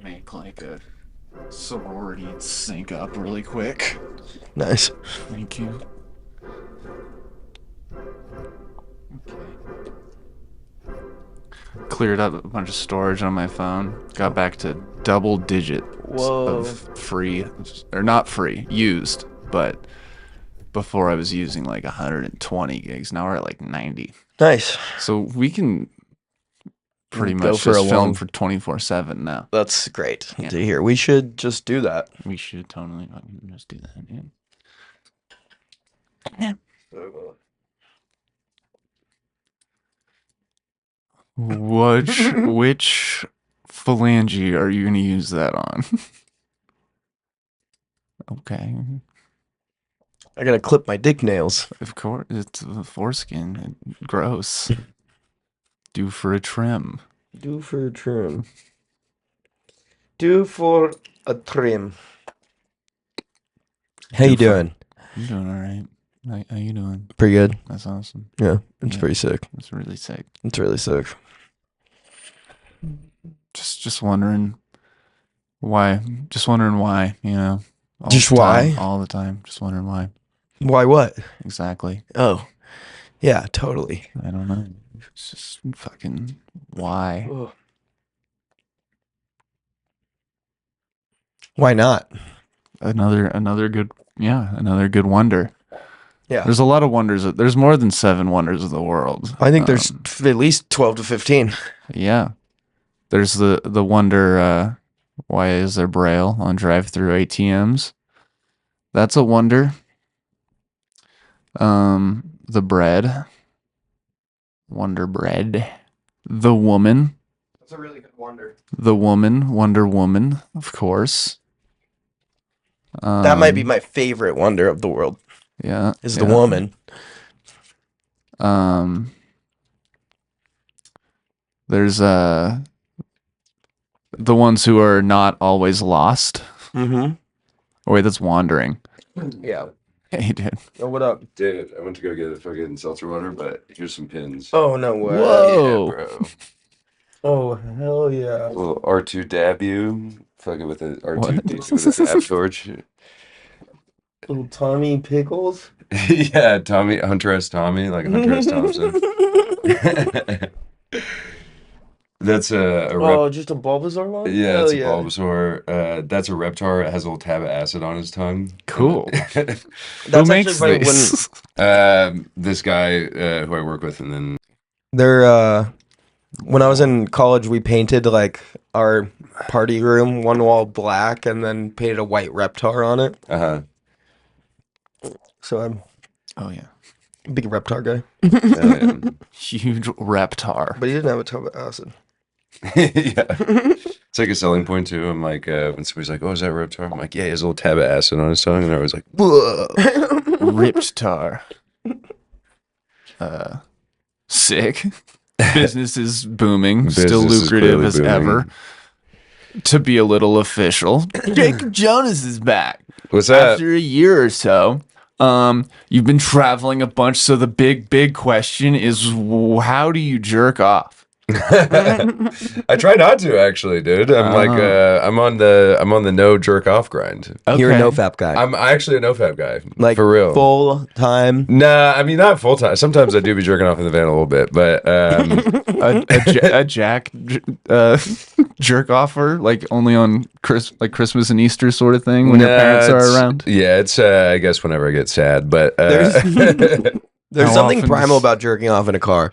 Make like a sorority sync up really quick. Nice. Thank you. Okay. Cleared up a bunch of storage on my phone. Got back to double digits of free, or not free, used, but before I was using like 120 gigs. Now we're at like 90. Nice. So we can pretty Go much for just a film long- for 24/7 now. That's great Yeah. to hear. We should just do that. We should totally fucking just do that. Yeah. Which phalange are you gonna use that on? Okay, I gotta clip my dick nails. of course it's the foreskin. Gross. Due for a trim. Do for a trim. Do for a trim. How you doing? I'm doing all right. How you doing? Pretty good. That's awesome. Yeah, it's Yeah. pretty sick. That's really sick. It's really sick. Just wondering why. Just wondering why. You know. All Just the time, why? all the time. Just wondering why. Why what? Exactly. Oh, yeah, totally. I don't know. It's just fucking why. Why not? Another good wonder. Yeah. There's a lot of wonders. There's more than 7 wonders of the world. I think there's at least 12 to 15. Yeah. There's the wonder, why is there Braille on drive-through ATMs? That's a wonder. The bread. Wonder bread. The woman. That's a really good wonder. The woman. Wonder Woman, of course. That might be my favorite wonder of the world. Yeah. Is the woman. There's the ones who are not always lost. Mm-hmm. Oh wait, that's wandering. Yeah. Hey, dude. Oh, what up? Dude, I went to go get a fucking seltzer water, but here's some pins. Oh, no way. Whoa. Yeah, bro. Oh, hell yeah. Little R2 dab you, fucking with an R2 What? D with an ab torch. Little Tommy Pickles. Yeah, Tommy, Hunter S. Tommy, like Hunter S. Thompson. That's a Oh, just a Bulbasaur one? yeah, Hell it's a Bulbasaur. That's a Reptar. It has a little tab of acid on his tongue. Cool. That's Who makes actually funny this? This guy who I work with, and then when I was in college, we painted like our party room one wall black and then painted a white Reptar on it. So I'm Oh yeah. a big Reptar guy. Huge reptar. But he didn't have a tub of acid. yeah, it's like a selling point too. I'm like, when somebody's like, "Oh, is that Reptar?" I'm like, "Yeah, he has a little tab of acid on his tongue," and they're always like, "Whoa." Ripped tar. Sick. Business is booming. Still Business is lucrative clearly as booming. ever. To be a little official, Jacob Jonas is back. What's that? After a year or so. You've been traveling a bunch, so the big question is, how do you jerk off? I try not to actually, dude. I'm like, I'm on the no jerk off grind. You're a Okay. no-fap guy. I'm actually a no fab guy, like for real. full time. Nah, I mean not full time. Sometimes I do be jerking off in the van a little bit, but a Jack jerk offer, like only on Christmas and Easter sort of thing when your nah, parents are it's- around. Yeah, it's I guess whenever I get sad, but There's How something often primal does- about jerking off in a car.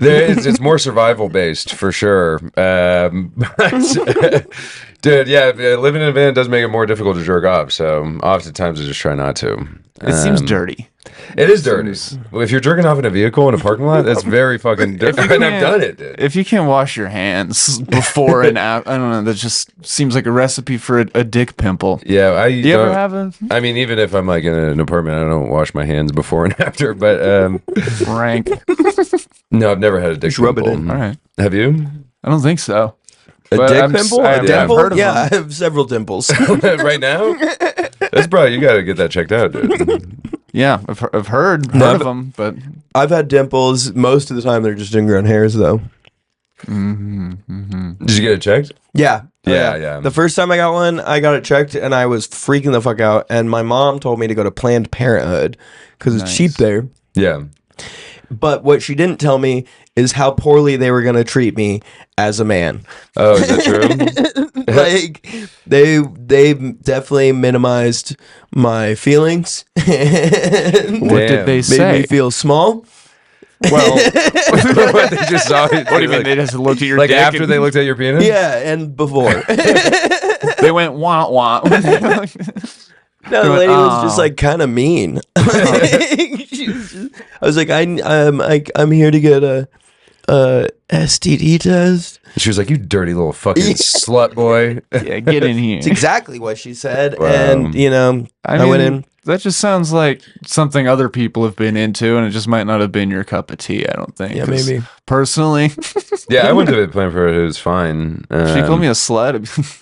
it's more survival based for sure. But, dude, yeah, living in a van does make it more difficult to jerk off. So oftentimes I just try not to. It seems dirty. It is dirty. If you're jerking off in a vehicle in a parking lot, that's very fucking dirty. And I've done it, dude. If you can't wash your hands before and after, I don't know. That just seems like a recipe for a dick pimple. Yeah, Do you ever have a I mean, even if I'm like in an apartment, I don't wash my hands before and after. But rank? no, I've never had a dick Just rub it pimple. in. All right. Have you? I don't think so. A But dick I'm s- pimple? I've- A I've dimple? heard of Yeah, them. I have several dimples. Right now? That's probably you got to get that checked out, dude. Yeah, I've heard No, of but- them, but I've had dimples. Most of the time, they're just ingrown hairs, though. Did you get it checked? Yeah. Yeah. The first time I got one, I got it checked and I was freaking the fuck out. And my mom told me to go to Planned Parenthood because it's cheap there. Yeah. But what she didn't tell me is how poorly they were going to treat me as a man. Oh, is that true? Like they definitely minimized my feelings. What did they say? Made me feel small. Well, What, they just saw it. what do you mean? They just looked at your Like dick after and they looked at your penis? Yeah, and before. they went wah wah. No, the lady was just "Oh." like kind of mean. I was like, I'm here to get a STD test. She was like, "You dirty little fucking slut boy." Yeah, get in here. It's exactly what she said, Wow. and I went in. That just sounds like something other people have been into, and it just might not have been your cup of tea. I don't think. Yeah, 'Cause maybe. Personally, Yeah, I went to Planned Parenthood. It was fine. she called me a slut.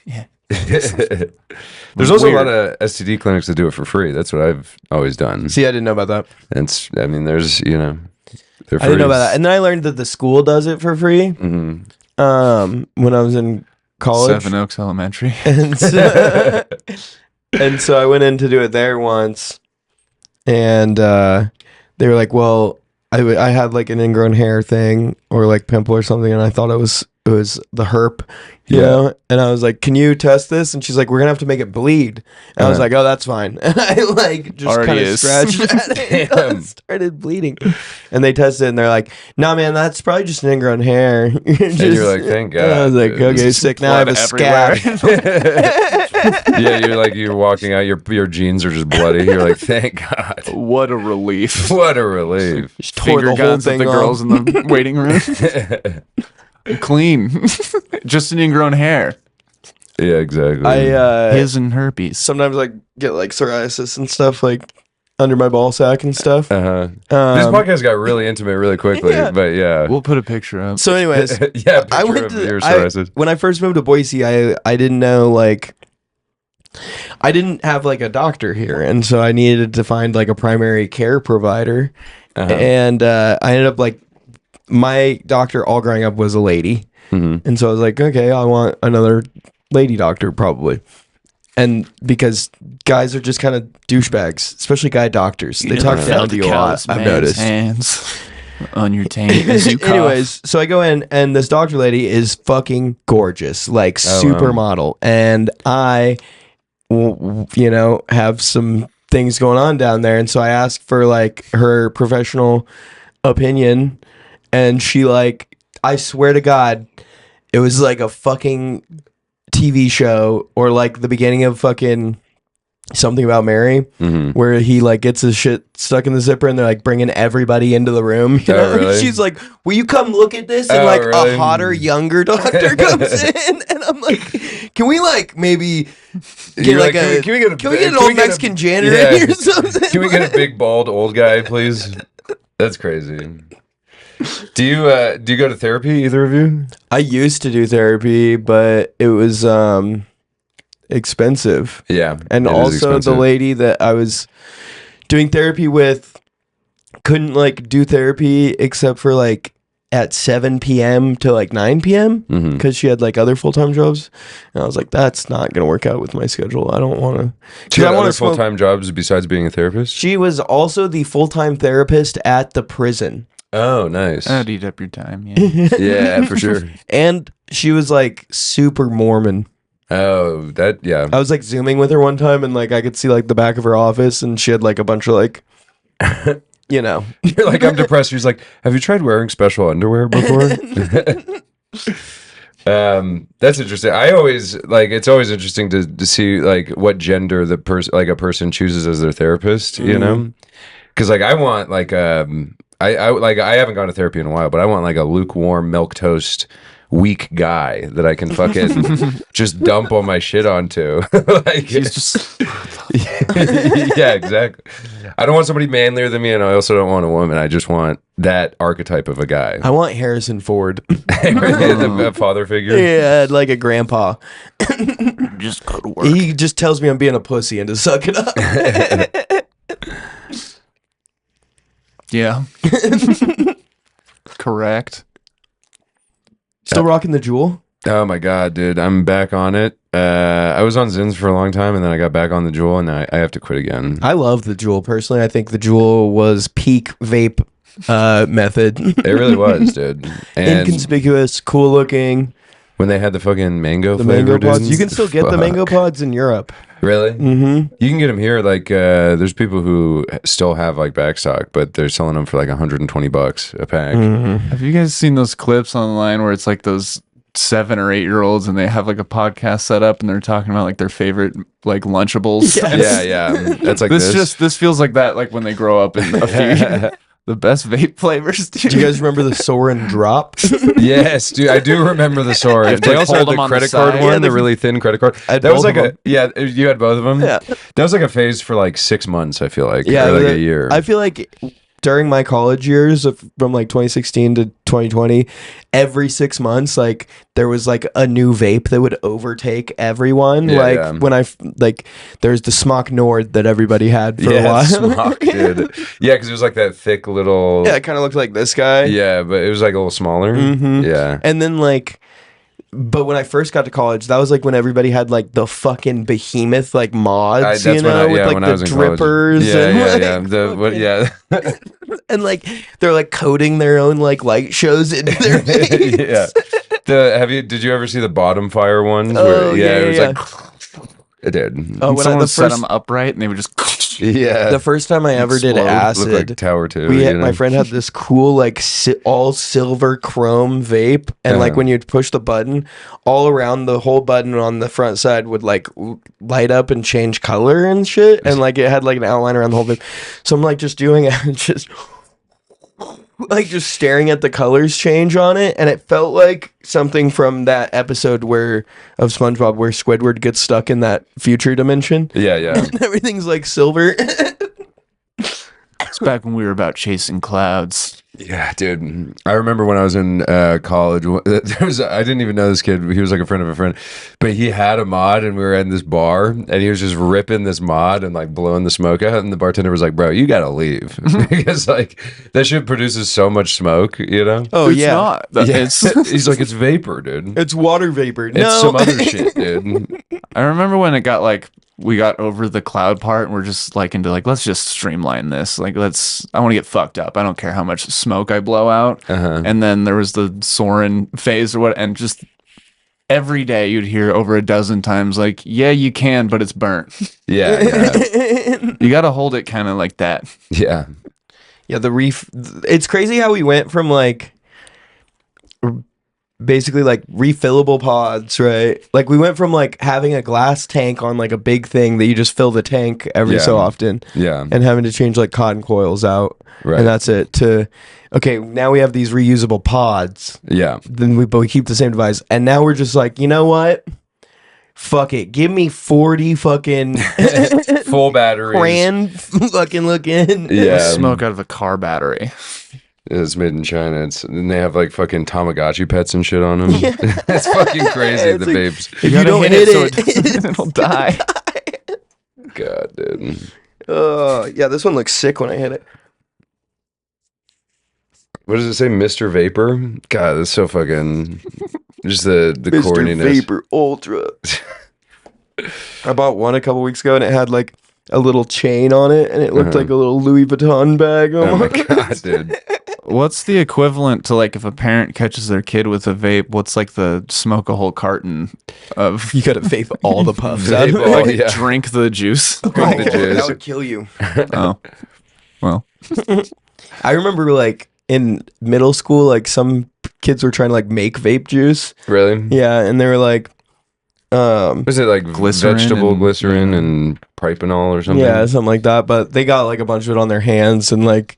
Yeah. There's also Weird. a lot of STD clinics that do it for free. That's what I've always done. See, I didn't know about that. And I mean, there's, they're free. I didn't know about that, and then I learned that the school does it for free. Hmm. When I was in college, Seven Oaks Elementary. and so, and so I went in to do it there once, and they were like, "Well, I had like an ingrown hair thing or like pimple or something, and I thought it was the herp, you Yeah. know." And I was like, "Can you test this?" And she's like, "We're gonna have to make it bleed." And I was like, "Oh, that's fine." And I like just Already kind of is. scratched at it. Damn. It started bleeding, and they tested it, and they're like, "Nah, man, that's probably just an ingrown hair." And you're like, "Thank God." And I was like, dude. "Okay, sick. Now I have a Blood scab." Yeah, you're walking out, your jeans are just bloody. You're like, "Thank God." What a relief. What a relief. Just tore Finger the whole guns at thing the off. girls in the waiting room. Clean. Just an ingrown hair. Yeah, exactly. His and herpes. Sometimes I get like psoriasis and stuff like under my ball sack and stuff. Uh-huh. This podcast got really intimate really quickly, Yeah. but yeah. We'll put a picture up. So, anyways, Yeah, picture I went of to your psoriasis. when I first moved to Boise. I didn't know like I didn't have like a doctor here, and so I needed to find like a primary care provider. Uh-huh. And I ended up like my doctor all growing up was a lady, and so I was like, okay, I want another lady doctor probably. And because guys are just kind of douchebags, especially guy doctors, they talk down to you a lot. I've noticed. Hands on your taint as you cough. Anyways, so I go in, and this doctor lady is fucking gorgeous, like supermodel, and I, have some things going on down there, and so I asked for like her professional opinion, and she like, I swear to God, it was like a fucking TV show or like the beginning of fucking Something About Mary, where he like gets his shit stuck in the zipper and they're like bringing everybody into the room. You know? really? She's like, "Will you come look at this?" And Oh, like really? a hotter, younger doctor comes in, and I'm like, "Can we like maybe get You're like like, can we get an old Mexican janitor yeah. in here or something?" Can we get a big bald old guy, please? That's crazy. Do you go to therapy, either of you? I used to do therapy, but it was expensive. Yeah. And it is also the expensive. lady that I was doing therapy with couldn't like do therapy except for like at 7 p.m. to like 9 p.m. because she had like other full-time jobs. And I was like, that's not going to work out with my schedule. I don't want to. Do you have other full-time jobs besides being a therapist? She was also the full-time therapist at the prison. Oh, nice. That'd eat up your time, yeah. Yeah, for sure. And she was like super Mormon. Oh, yeah. I was like zooming with her one time and like I could see like the back of her office and she had like a bunch of like, You're like, I'm depressed. She's like, have you tried wearing special underwear before? That's interesting. I always like, it's always interesting to see like what gender the person, like a person chooses as their therapist, you know? Cause like I want like, I haven't gone to therapy in a while, but I want like a lukewarm milk toast weak guy that I can fucking just dump all my shit onto. Like, He's just yeah, exactly. I don't want somebody manlier than me, and I also don't want a woman. I just want that archetype of a guy. I want Harrison Ford. A father figure. Yeah, like a grandpa. just go to work. He just tells me I'm being a pussy and to suck it up. Yeah. Correct. Still rocking the Juul? Oh my god, dude, I'm back on it. I was on Zins for a long time, and then I got back on the Juul, and I have to quit again. I love the Juul personally. I think the Juul was peak vape method. It really was, dude. And inconspicuous, cool looking. when they had the fucking mango The flavor, mango pods. dude, You can still get the mango pods in Europe. Really? Mm-hmm. You can get them here. Like, there's people who still have like backstock, but they're selling them for like $120 a pack. Mm-hmm. Have you guys seen those clips online where it's like those 7 or 8-year-olds and they have like a podcast set up and they're talking about like their favorite like Lunchables? Yes. Yeah. That's like this feels like that, like when they grow up in a few the best vape flavors, dude. Do you guys remember the Soren Drop? Yes, dude, I do remember the Soren. They like, also had hold the them on the credit card side. one, Yeah, the really thin credit card. I had That was both like of you had both of them. Yeah. That was like a phase for like 6 months. I feel like, Yeah, or like a year. I feel like during my college years from like 2016 to 2020, every 6 months, like there was like a new vape that would overtake everyone. Yeah, when there's the Smock Nord that everybody had for a while. Smock, dude. Yeah, because it was like that thick little. Yeah, it kind of looked like this guy. Yeah, but it was like a little smaller. Mhm. Yeah. And then but when I first got to college, that was like when everybody had like the fucking behemoth like mods, That's with like when I the was in college. drippers. Yeah. And like they're like coding their own like light shows into their veins. Yeah. Did you ever see the bottom fire ones? Oh, it was yeah. like it did. Oh, And when someone the set first them upright and they would just Yeah. the first time I ever did Explode. acid, Looked like Tower 2. my friend had this cool like all silver chrome vape, and like Uh-huh. when you'd push the button, all around the whole button on the front side would like light up and change color and shit, and like it had like an outline around the whole vape. So I'm like just doing it, and just like just staring at the colors change on it, and it felt like something from that episode of SpongeBob where Squidward gets stuck in that future dimension. Yeah. And everything's like silver. It's back when we were about chasing clouds. Yeah, dude. I remember when I was in college. I didn't even know this kid. He was like a friend of a friend, but he had a mod, and we were in this bar, and he was just ripping this mod and like blowing the smoke out. And the bartender was like, "Bro, you gotta leave because like that shit produces so much smoke, you know." Oh It's yeah. not. He's like, "It's vapor, dude. It's water vapor. It's No. some other shit, dude." I remember when it got like we got over the cloud part and we're just like into like let's just streamline this. Like I want to get fucked up. I don't care how much smoke I blow out. Uh-huh. And then there was the Soren phase or what, and just every day you'd hear over a dozen times like, yeah, you can, but it's burnt. Yeah, You got to hold it kind of like that. yeah. Yeah, it's crazy how we went from like basically like refillable pods, right? Like we went from like having a glass tank on like a big thing that you just fill the tank every so often, Yeah. and having to change like cotton coils out, Right. and that's it. To okay, now we have these reusable pods. Yeah. But we keep the same device, and now we're just like, you know what? Fuck it, give me 40 fucking Full batteries. grand fucking looking. Yeah. Smoke out of a car battery. It's made in China. And they have like fucking Tamagotchi pets and shit on them. It's fucking crazy. It's The like- vapes. If you gotta don't hit hit it it, so it'll die. God, dude. Yeah, this one looks sick when I hit it. What does it say, Mr. Vapor? God, that's so fucking. Just the Mr. corniness. Vapor Ultra. I bought one a couple weeks ago, and it had like a little chain on it, and it looked Uh-huh. like a little Louis Vuitton bag. Oh my almost. god, dude. What's the equivalent to like if a parent catches their kid with a vape? What's like the smoke a whole carton of You gotta vape all the puffs out of Vape it. all, like yeah. drink the juice? Drink the juice. That would kill you. Oh, well, I remember like in middle school, like some kids were trying to like make vape juice. Really? Yeah, and they were like, Was it like Glycerin vegetable and- glycerin and propanol or something? yeah, something like that. But they got like a bunch of it on their hands and like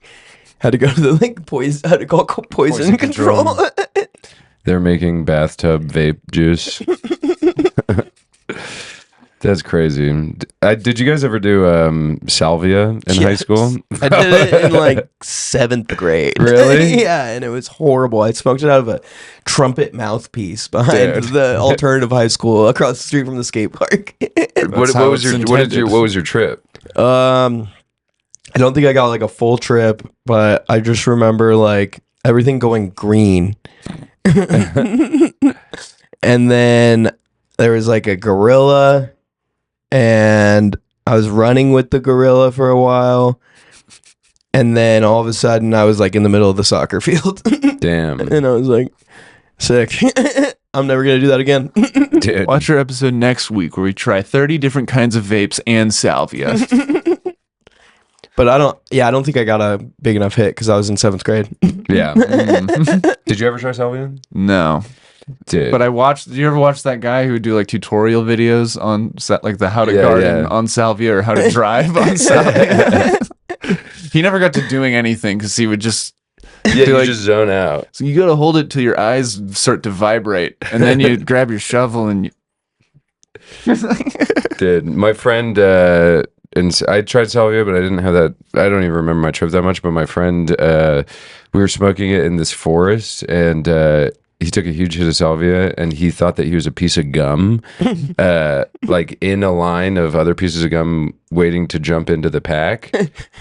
had to go to the like poison, had to call poison control. They're making bathtub vape juice. That's crazy. Did you guys ever do salvia in high Yes. school? I did it in like 7th grade. Really? Yeah, and it was horrible. I smoked it out of a trumpet mouthpiece behind Dude. the alternative high school across the street from the skate park. What how was it's your intended. what was your trip? I don't think I got like a full trip, but I just remember like everything going green And then there was like a gorilla, and I was running with the gorilla for a while. And then all of a sudden I was like in the middle of the soccer field. Damn. And I was like, sick. I'm never going to do that again. Dude. Watch our episode next week where we try 30 different kinds of vapes and salvia. But I don't think I got a big enough hit because I was in 7th grade. Yeah. Did you ever try salvia? No. Dude. But did you ever watch that guy who would do like tutorial videos on like the how to garden on salvia or how to drive on salvia? He never got to doing anything because he would just just zone out. So you got to hold it till your eyes start to vibrate, and then you grab your shovel and Dude, my friend and I tried salvia, but I didn't have that. I don't even remember my trip that much. But my friend, we were smoking it in this forest, and he took a huge hit of salvia, and he thought that he was a piece of gum, like in a line of other pieces of gum waiting to jump into the pack.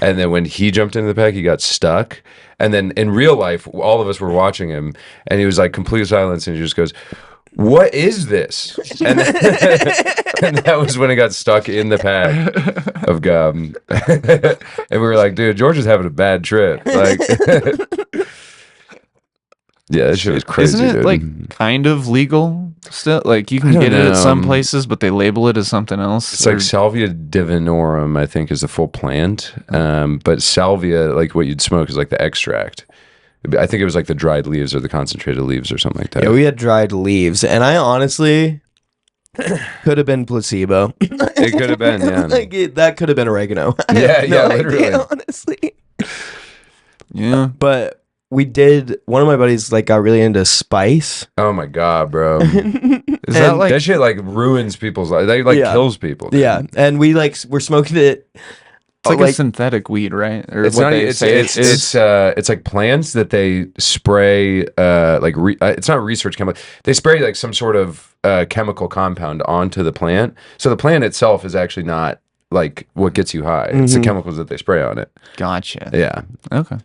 And then when he jumped into the pack, he got stuck. And then in real life, all of us were watching him, and he was like complete silence, and he just goes, "What is this?" And, and that was when it got stuck in the pack of gum. And we were like, "Dude, George is having a bad trip." Like, yeah, that shit was crazy. Isn't it dude. like kind of legal still? Like you can get it at some places, but they label it as something else. It's like Salvia divinorum, I think, is the full plant. But salvia, like what you'd smoke, is like the extract. I think it was like the dried leaves or the concentrated leaves or something like that. Yeah, we had dried leaves, and I honestly could have been placebo. It could have been, yeah. That could have been oregano. Yeah, literally. Honestly. Yeah, but we did. One of my buddies like got really into spice. Oh my god, bro! is that like that shit like ruins people's life? That like kills people. Dude. Yeah, and we like we're smoking it. It's like a synthetic weed, right? Or it's what not. they say It's like plants that they spray. It's not research chemical. They spray like some sort of chemical compound onto the plant. So the plant itself is actually not like what gets you high. It's the chemicals that they spray on it. Gotcha. Yeah. Okay.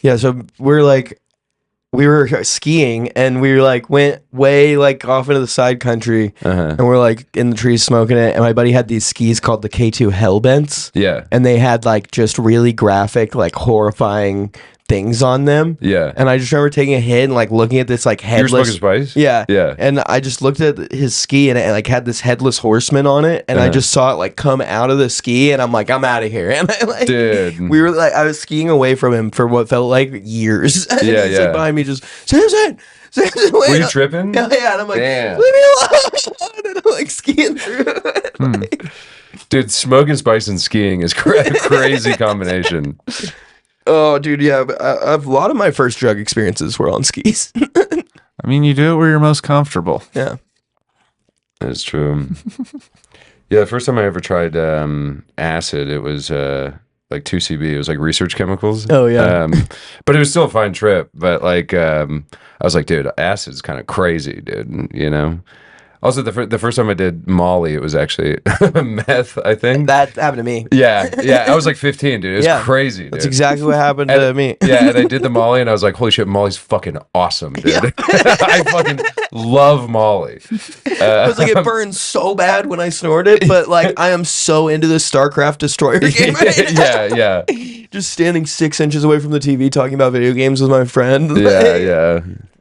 Yeah. So we were skiing, and we went way like off into the side country, and we're like in the trees smoking it. And my buddy had these skis called the K2 Hellbents. Yeah. And they had like just really graphic, like horrifying things on them. Yeah. And I just remember taking a hit and like looking at this like headless. You're smoking spice? Yeah. Yeah. And I just looked at his ski, and it like had this headless horseman on it, and I just saw it like come out of the ski, and I'm like, I'm out of here. And I like, dude, we were like, I was skiing away from him for what felt like years. And Yeah, he's yeah. like behind me, just Samson, wait were you up." tripping? Yeah, yeah. And I'm like, Damn. leave me alone. And I'm like skiing through it. Dude, smoking spice and skiing is a crazy combination. Oh, dude, yeah. But a lot of my first drug experiences were on skis. I mean, you do it where you're most comfortable. Yeah. That's true. Yeah, the first time I ever tried acid, it was like 2CB. It was like research chemicals. Oh, yeah. But it was still a fine trip. But like, I was like, dude, acid's kind of crazy, dude. You know. Also, the first time I did Molly, it was actually meth, I think. That happened to me. Yeah. I was like 15, dude. It was crazy, dude. That's exactly what happened to me. Yeah, and I did the Molly, and I was like, holy shit, Molly's fucking awesome, dude. Yeah. I fucking love Molly. I was like, it burns so bad when I snort it, but like, I am so into this StarCraft Destroyer game right now. Yeah. Just standing 6 inches away from the TV talking about video games with my friend. Yeah.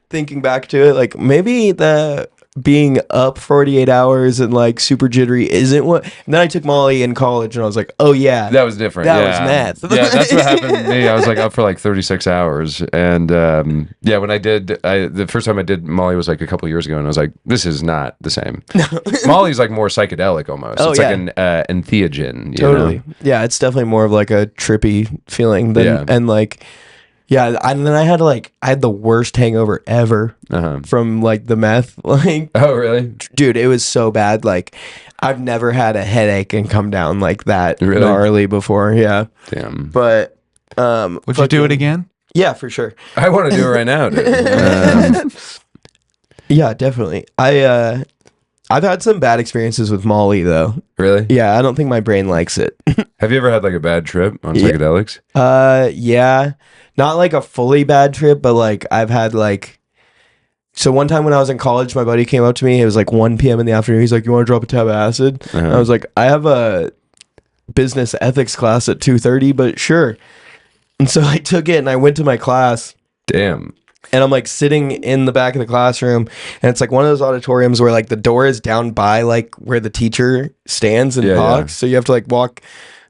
Thinking back to it, like, maybe the being up 48 hours and like super jittery isn't what. And then I took Molly in college, and I was like, oh yeah, that was different. That was meth. Yeah, that's what happened to me. I was like up for like 36 hours, and yeah, when the first time I did Molly was like a couple years ago, and I was like, this is not the same. Molly's like more psychedelic almost. It's like an entheogen. Totally. You know? Yeah, it's definitely more of like a trippy feeling than and like. Yeah, and then I had the worst hangover ever from like the meth. Like, oh really, dude, it was so bad. Like, I've never had a headache and come down like that gnarly before. Yeah, damn. But would you do it again? Yeah, for sure. I want to do it right now, dude. Yeah, definitely. I've had some bad experiences with Molly though. Really? Yeah, I don't think my brain likes it. Have you ever had like a bad trip on psychedelics? Yeah. Not like a fully bad trip, but like I've had like So one time when I was in college, my buddy came up to me. It was like 1 p.m. in the afternoon. He's like, "You want to drop a tab of acid?" And I was like, "I have a business ethics class at 2:30, but sure." And so I took it and I went to my class. Damn. And I'm like sitting in the back of the classroom, and it's like one of those auditoriums where like the door is down by like where the teacher stands and talks. So you have to like walk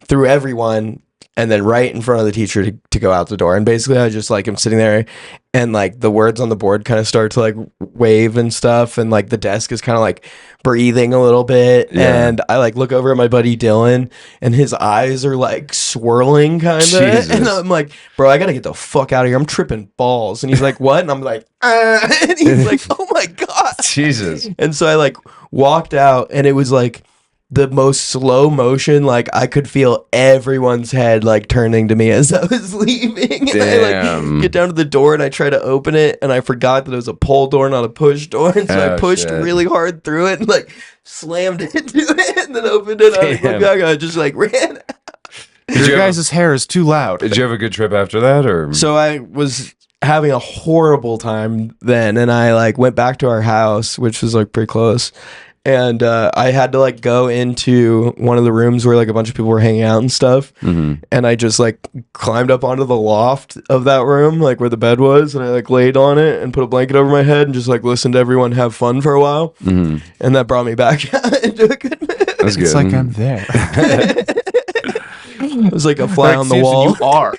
through everyone and then right in front of the teacher to go out the door. And basically I just like am sitting there, and like the words on the board kind of start to like wave and stuff, and like the desk is kind of like breathing a little bit. And I like look over at my buddy Dylan, and his eyes are like swirling kind of, and I'm like, "Bro, I gotta get the fuck out of here, I'm tripping balls." And he's like, "What?" And I'm like, and he's like, "Oh my god." Jesus. And so I like walked out, and it was like the most slow motion, like I could feel everyone's head like turning to me as I was leaving. And I like get down to the door and I try to open it, and I forgot that it was a pull door, not a push door. And so I pushed really hard through it and like slammed into it and then opened it. I just like ran out. Your guys' hair is too loud. Did you have a good trip after that, or? So I was having a horrible time then, and I like went back to our house, which was like pretty close. And I had to like go into one of the rooms where like a bunch of people were hanging out and stuff. And I just like climbed up onto the loft of that room, like where the bed was, and I like laid on it and put a blanket over my head and just like listened to everyone have fun for a while. And that brought me back into a good mood. That's good. It's like I'm there. It was like a fly on the wall. You are.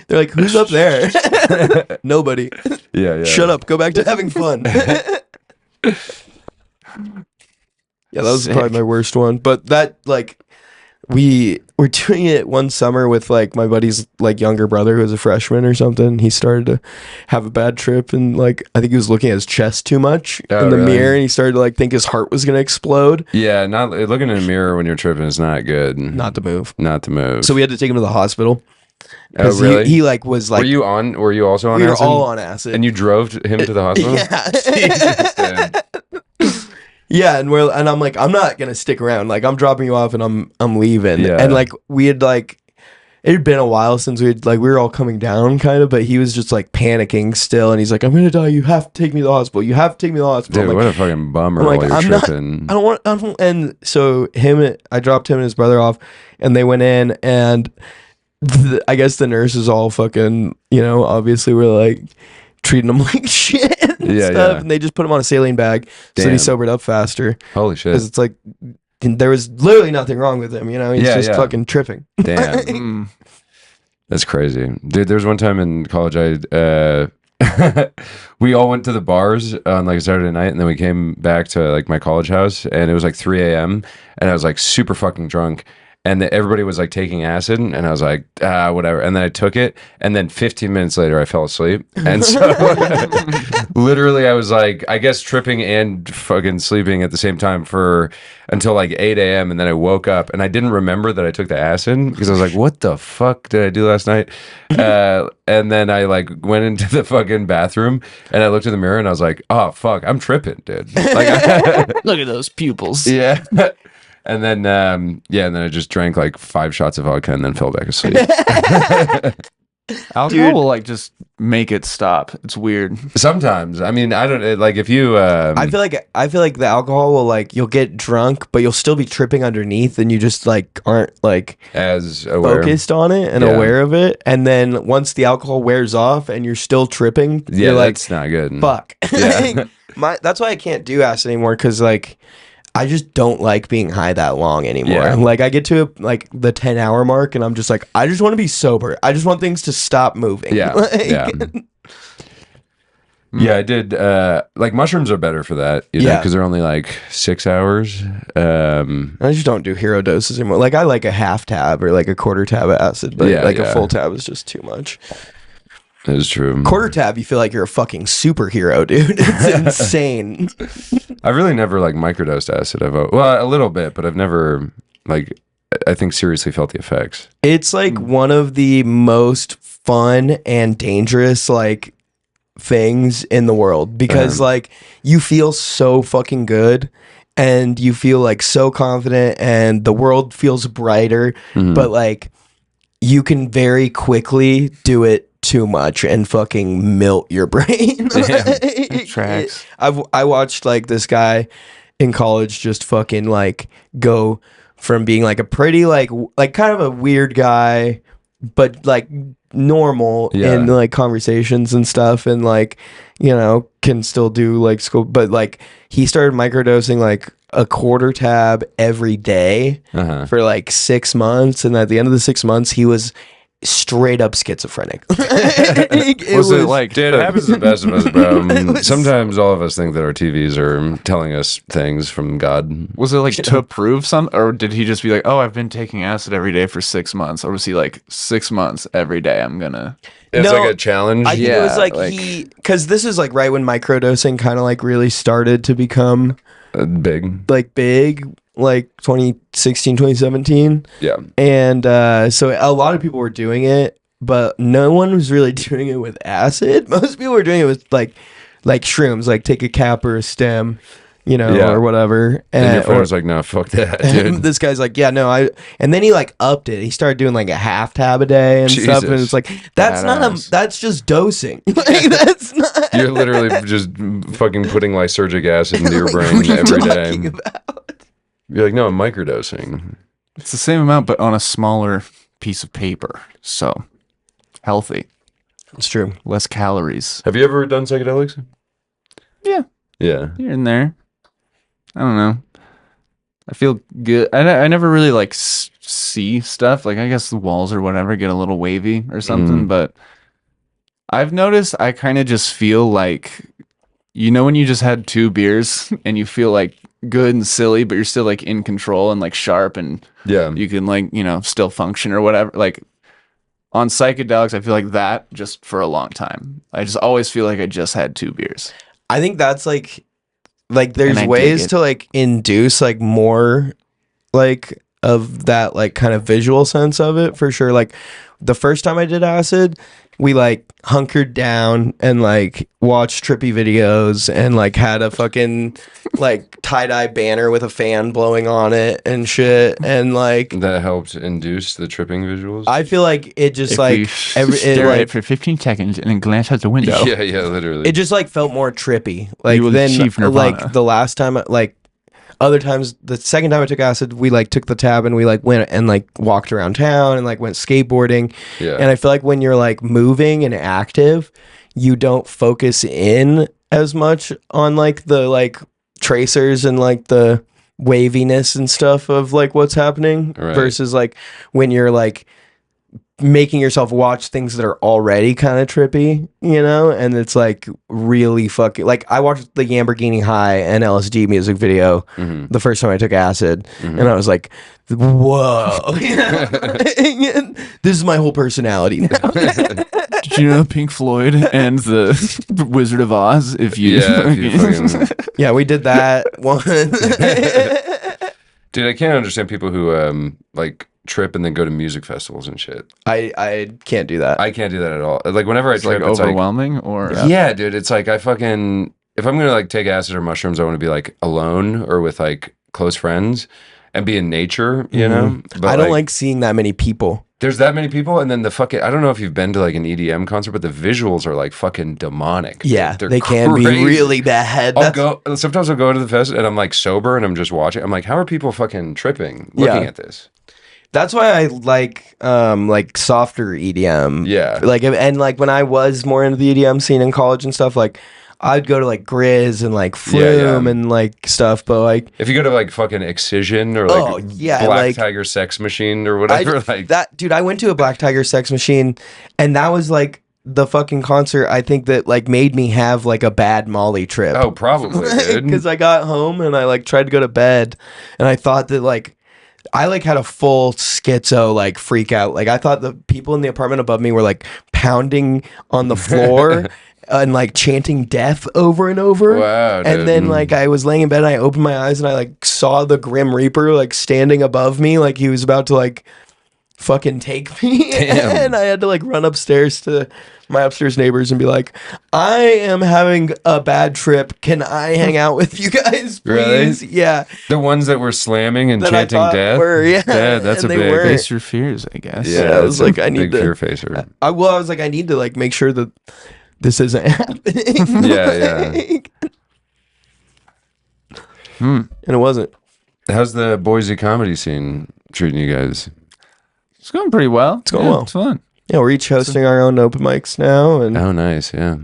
They're like, "Who's up there?" Nobody. Yeah. Shut up. Go back to having fun. Yeah, that was probably my worst one. But that, like, we were doing it one summer with, like, my buddy's, like, younger brother who was a freshman or something. He started to have a bad trip, and, like, I think he was looking at his chest too much in the mirror, and he started to, like, think his heart was going to explode. Yeah, not looking in a mirror when you're tripping is not good. Not to move. So we had to take him to the hospital. Oh, really? He like, was, like... Were you also on acid? We were all on acid. And you drove him to the hospital? Yeah. Jesus, dude. Yeah, and I'm like, I'm not gonna stick around. Like, I'm dropping you off and I'm leaving. Yeah. And like we had like, it had been a while since we were all coming down kind of, but he was just like panicking still, and he's like, "I'm gonna die. You have to take me to the hospital. You have to take me to the hospital." Dude, like, what a fucking bummer while you're tripping. I don't want. And so I dropped him and his brother off, and they went in, and I guess the nurses all fucking, obviously were like treating him like shit and stuff. And they just put him on a saline bag so he sobered up faster. Holy shit. Because it's like, there was literally nothing wrong with him, he's just fucking tripping. Damn. That's crazy. Dude, there was one time in college we all went to the bars on like a Saturday night, and then we came back to like my college house, and it was like 3 a.m. and I was like super fucking drunk. And everybody was like taking acid, and I was like, whatever. And then I took it, and then 15 minutes later, I fell asleep. And so literally, I was like, I guess tripping and fucking sleeping at the same time until like 8 a.m. And then I woke up, and I didn't remember that I took the acid because I was like, what the fuck did I do last night? And then I like went into the fucking bathroom, and I looked in the mirror, and I was like, oh fuck, I'm tripping, dude. Like, look at those pupils. Yeah. And then, and then I just drank like 5 shots of vodka and then fell back asleep. Alcohol will like just make it stop. It's weird. Sometimes, I mean, I don't like if you. I feel like the alcohol will like, you'll get drunk, but you'll still be tripping underneath, and you just like aren't like as aware. Focused on it and aware of it. And then once the alcohol wears off and you're still tripping, you're like, that's not good. Fuck. Yeah. That's why I can't do acid anymore, because like, I just don't like being high that long anymore. Yeah. Like, I get to like the 10-hour mark, and I'm just like, I just want to be sober. I just want things to stop moving. Yeah. Yeah, I did. Like, mushrooms are better for that, because they're only like 6 hours. I just don't do hero doses anymore. Like, I like a half tab or like a quarter tab of acid, but a full tab is just too much. That is true. Quarter tab, you feel like you're a fucking superhero, dude. It's insane. I've really never like microdosed acid. Well, a little bit, but I've never like, I think, seriously felt the effects. It's like one of the most fun and dangerous like things in the world, because like you feel so fucking good, and you feel like so confident, and the world feels brighter, but like you can very quickly do it too much and fucking melt your brain. Damn, tracks. I watched like this guy in college just fucking like go from being like a pretty like kind of a weird guy, but like normal in like conversations and stuff, and like, you know, can still do like school, but like he started microdosing like a quarter tab every day for like 6 months, and at the end of the 6 months he was straight up schizophrenic. Was it like, dude, it happens to the best of us, bro. Sometimes all of us think that our TVs are telling us things from God. Was it like to prove something, or did he just be like, oh, I've been taking acid every day for 6 months, or was he like 6 months every day I'm gonna It's like a challenge. I think it was like he, because this is like right when microdosing kind of like really started to become big, like 2016, 2017. Yeah. And so a lot of people were doing it, but no one was really doing it with acid. Most people were doing it with like shrooms, like take a cap or a stem, you know, or whatever. And your friend was like, no, fuck that, dude. This guy's like, yeah, no, and then he like upped it. He started doing like a half tab a day and stuff. And it's like, that's just dosing. Like, that's not. You're literally just fucking putting lysergic acid into your brain every day. You're like, no, I'm microdosing. It's the same amount, but on a smaller piece of paper. So healthy. It's true. Less calories. Have you ever done psychedelics? Yeah. Yeah. Here and there. I don't know. I feel good. I never really like see stuff. Like, I guess the walls or whatever get a little wavy or something. But I've noticed I kind of just feel like, you know, when you just had 2 beers and you feel like good and silly, but you're still like in control and like sharp, and you can like, you know, still function or whatever. Like on psychedelics, I feel like that just for a long time. I just always feel like I just had 2 beers. I think that's like there's ways to like induce like more like of that like kind of visual sense of it, for sure. Like the first time I did acid, we like hunkered down and like watched trippy videos and like had a fucking like tie-dye banner with a fan blowing on it and shit, and like that helped induce the tripping visuals. I feel like it just if like stare at it for 15 seconds and then glance out the window. Yeah, literally. It just like felt more trippy. Like you then Nirvana. Like the last time, like other times, the second time I took acid, we like took the tab and we like went and like walked around town and like went skateboarding. Yeah. And I feel like when you're like moving and active, you don't focus in as much on like the like tracers and like the waviness and stuff of like what's happening, versus like when you're like making yourself watch things that are already kind of trippy, you know, and it's like really fucking, like I watched the Lamborghini High and LSD music video the first time I took acid, and I was like, whoa, this is my whole personality now. Did you know Pink Floyd and the Wizard of Oz? If you Yeah, we did that one. Dude, I can't understand people who like trip and then go to music festivals and shit. I can't do that. I can't do that at all. Like whenever I trip, like it's overwhelming, like, or yeah, dude, it's like I fucking, if I'm gonna like take acid or mushrooms, I want to be like alone or with like close friends and be in nature, you know. But I don't like seeing that many people. There's that many people, and then the fucking, I don't know if you've been to like an EDM concert, but the visuals are like fucking demonic. Yeah, They're they can be really bad. Sometimes I'll go to the fest and I'm like sober and I'm just watching. I'm like, how are people fucking tripping looking at this? That's why I like softer EDM. Yeah. Like, and like when I was more into the EDM scene in college and stuff, like I'd go to like Grizz and like Flume and like stuff, but like if you go to like fucking Excision or like Black like, Tiger Sex Machine or whatever, like that, dude, I went to a Black Tiger Sex Machine, and that was like the fucking concert I think that like made me have like a bad Molly trip. Oh, probably, dude. Because I got home and I like tried to go to bed, and I thought that like I like had a full schizo like freak out. Like I thought the people in the apartment above me were like pounding on the floor and like chanting death over and over. Wow, dude. And then like I was laying in bed and I opened my eyes and I like saw the Grim Reaper like standing above me, like he was about to like fucking take me. Damn. And I had to like run upstairs to my upstairs neighbors and be like, I am having a bad trip. Can I hang out with you guys, please? Really? Yeah. The ones that were slamming and That I chanting thought death. were, yeah. That's And a they big weren't. Face your fears, I guess. Yeah, I was that's like, a I need big to fear facer. I was like, I need to like make sure that this isn't happening. Yeah. Like, Hmm. and it wasn't. How's the Boise comedy scene treating you guys? It's going pretty well. It's going well. It's fun. Yeah, we're each hosting our own open mics now, and Oh, nice. Yeah.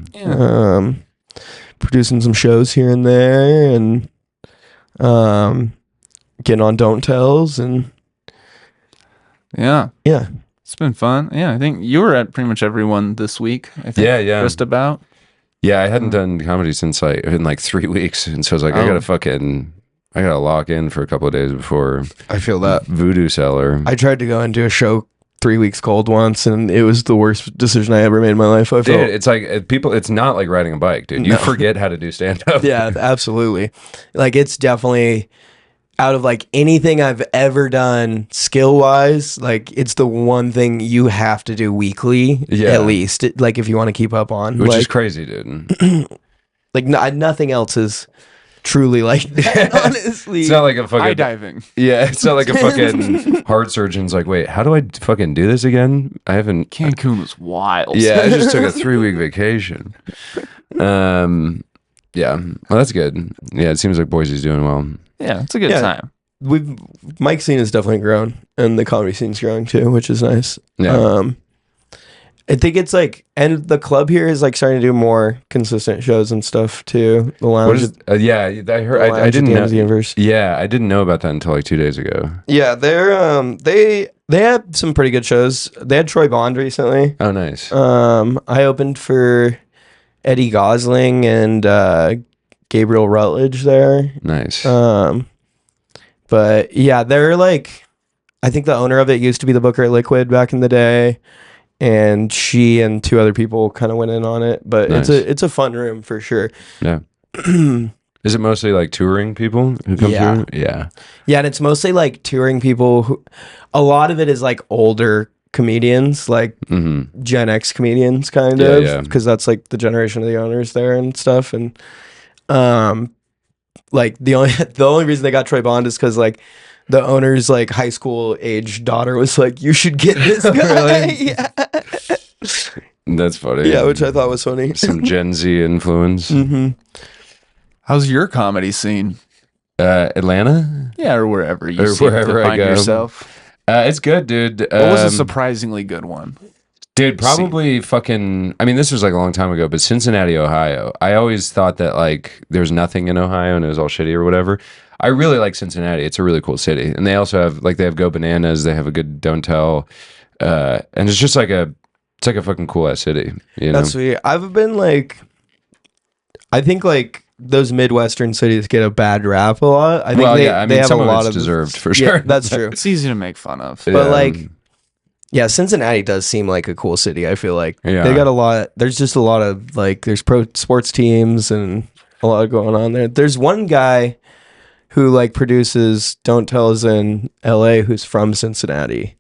producing some shows here and there, and getting on Don't Tells, and Yeah. yeah, It's been fun. Yeah, I think you were at pretty much every one this week. I think. Yeah, yeah. Just about. Yeah, I hadn't done comedy since like in like 3 weeks, and so I was like, I gotta lock in for a couple of days before I feel that. Voodoo Cellar. I tried to go and do a show 3 weeks cold once, and it was the worst decision I ever made in my life. I felt. Dude, it's like it's not like riding a bike, dude. You No. forget how to do stand up. Yeah, absolutely. Like it's definitely out of like anything I've ever done skill wise, like it's the one thing you have to do weekly, Yeah. at least. Like if you want to keep up on, Which like, is crazy, dude. like nothing else is truly like that. Honestly, It's not like a fucking High diving. Yeah, it's not like a fucking heart surgeon's like, wait, how do I fucking do this again? I haven't. Cancun was wild. Yeah, I just took a 3-week vacation. Yeah, well, that's good. Yeah, it seems like Boise's doing well. Yeah, it's a good Yeah. time. Mike scene has definitely grown, and the comedy scene's growing too, which is nice. Yeah. I think it's like, and the club here is like starting to do more consistent shows and stuff too. The What lounge, is? Yeah, I heard. the lounge I at didn't the end know. of the universe. Yeah, I didn't know about that until like 2 days ago. Yeah, they're they had some pretty good shows. They had Troy Bond recently. Oh, nice. I opened for Eddie Gosling and Gabriel Rutledge there. Nice. But yeah, they're like, I think the owner of it used to be the booker at Liquid back in the day, and she and 2 other people kind of went in on it. But Nice. it's a fun room for sure. Yeah. Is it mostly like touring people who come Yeah. through? Yeah. Yeah, and it's mostly like touring people who, a lot of it is like older comedians, like Mm-hmm. Gen X comedians, kind Yeah, of, yeah. because that's like the generation of the owners there and stuff. And like the only reason they got Troy Bond is because like the owner's like high school age daughter was like, you should get this guy. Really? Yeah. That's funny. Yeah, which I thought was funny. Some Gen Z influence. Hmm. How's your comedy scene? Atlanta? Yeah, or wherever you Or seem wherever to I find go. yourself. It's good, dude. What was a surprisingly good one? Dude, probably fucking. I mean, this was like a long time ago, but Cincinnati, Ohio. I always thought that like there's nothing in Ohio and it was all shitty or whatever. I really like Cincinnati. It's a really cool city, and they also have like they have Go Bananas. They have a good Don't Tell, and it's just like it's like a fucking cool ass city. You know? That's sweet. I've been like, I think like those Midwestern cities get a bad rap a lot. I think they have some a of lot it's of deserved for Yeah, sure. that's true. It's easy to make fun of. But like, yeah, Cincinnati does seem like a cool city. I feel like Yeah. they got a lot. There's just a lot of like, there's pro sports teams and a lot going on there. There's one guy who like produces Don't Tells in L.A. who's from Cincinnati.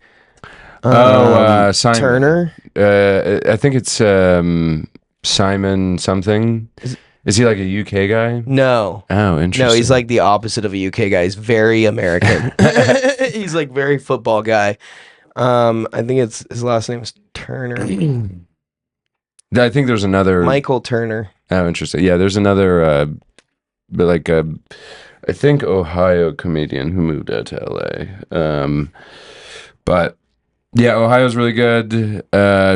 Simon Turner. I think it's Simon something. Is he like a UK guy? No. Oh, interesting. No, he's like the opposite of a UK guy. He's very American. He's like very football guy. I think it's his last name is Turner. I think there's another Michael Turner. Oh, interesting. Yeah, there's another, but like I think Ohio comedian who moved out to LA. But yeah, Ohio's really good.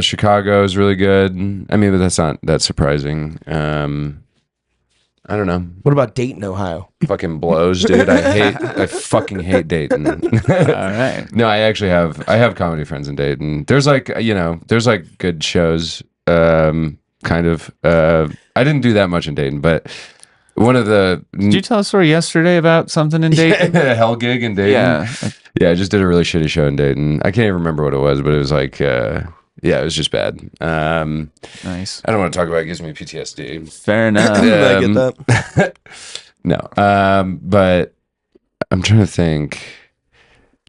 Chicago is really good. I mean, but that's not that surprising. I don't know. What about Dayton, Ohio? Fucking blows, dude. I fucking hate Dayton. All right. No, I have comedy friends in Dayton. There's like, there's like good shows. Kind of. I didn't do that much in Dayton, but one of the Did you tell a story yesterday about something in Dayton? a hell gig in Dayton. Yeah. Yeah, I just did a really shitty show in Dayton. I can't even remember what it was, but it was like, it was just bad. Nice. I don't want to talk about it. It gives me PTSD. Fair enough. I get that. No, but I'm trying to think.